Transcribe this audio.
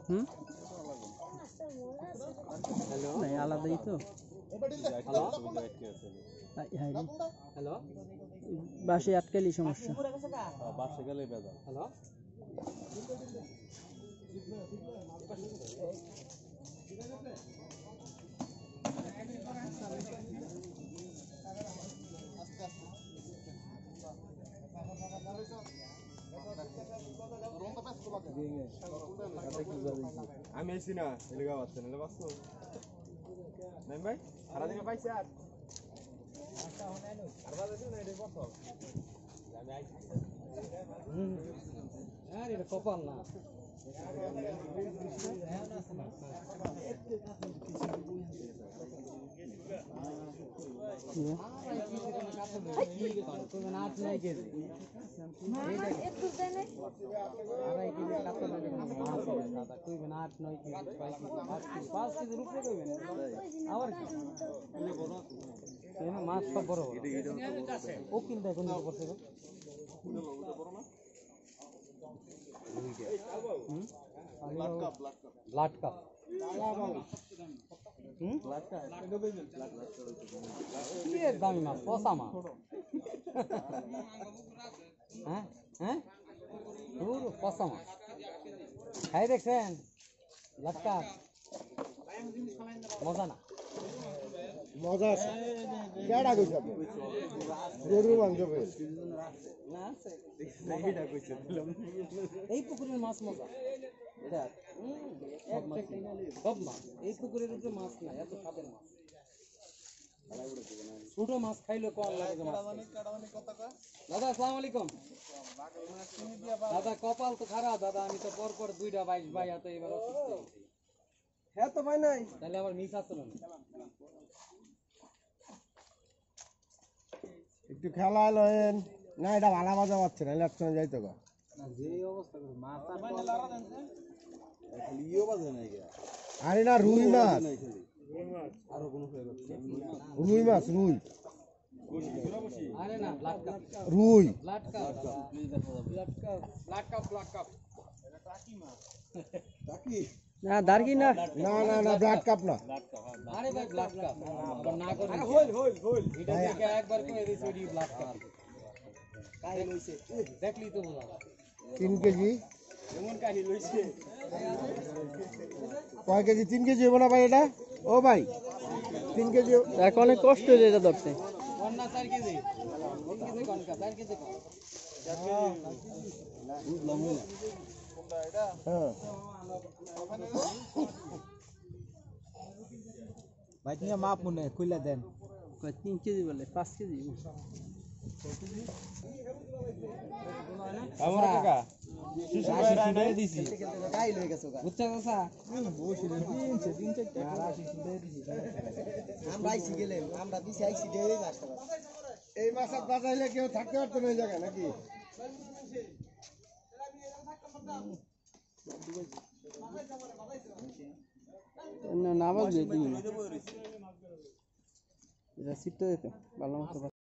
হুম hello নাই আলাদাই তো হ্যালো বাসে আটকালি সমস্যা বাসে গেলে বেদা হ্যালো আমি আইছি না এলাকা পাচ্ছেন এলাকা পাচ্ছ নাই ভাই সারাদিনে পাইছে আর এটা কপাল না মাছ সব বড় ও কিন্তু এখন ব্লাড কাপ দামি মাছ পচা মাছ হ্যাঁ হ্যাঁ পচা মাছ খাই দেখছেন ব্লাড কাপ মজা না মজা আছে কেডা কইছ গরু মাংস এই পুকুরের মাছ মজা সব মাছ এই পুকুরের উপরে মাছ না এত স্বাদের মাছ ছোট মাছ খাইলে কম লাগে দাদা আসসালামু আলাইকুম দাদা কপাল তো খারাপ দাদা আমি তো পরপর 2টা 22 ভাই এত এবার অসুস্থ হ্যাঁ তো ভাই নাই তাহলে আবার মিস আসলো না একটু খেলা লয়েন না এটা ভালো মজা পাচ্ছে না ইলেকশন যাইতো গা যে অবস্থা করে মাছ খালি ইও বাজে নাই গা আরে না রুই মাছ আর কোনো রুই মাছ রুই আরে না ব্লাড কাপ রুই ব্লাড কাপ ব্লাড কাপ এটা টাকি মাছ টাকি না দারকি না না না না ব্লাড কাপ না আরে ভাই ব্লাড কাপ না করে আরে হইল এটা থেকে একবার কই দিছি ওই ব্লাড কাপ কাই লইছে দেখলি তো বুঝা 3 কেজি এমন কাহি লইছে কয় কেজি 3 কেজি হবে না ভাই এটা ও ভাই 3 কেজি এখন অনেক কষ্ট হয়ে এটা ধরতে না 4 কেজি 3 কেজি কোন কা 4 কেজি কোন বুঝলাম না কোনটা এটা হ্যাঁ ভাই তুমি মাপ মনে কইলা দেন 3 কেজি বলে 5 কেজি আমার কাকা শিশু ভাই রাই দিছি কাই লই গেছো গা বুঝছ কাকা বসে দিন টাকা শিশু ভাই দিছি আমরা আইছি গেলে আমরা দিছি আইছি দেই আসতে পারে এই মাছ বাজাইলে কেউ থাকতে পারতো না এই জায়গা নাকি না না বাজে দিই না এটা সিটটা দিতে ভালো মতো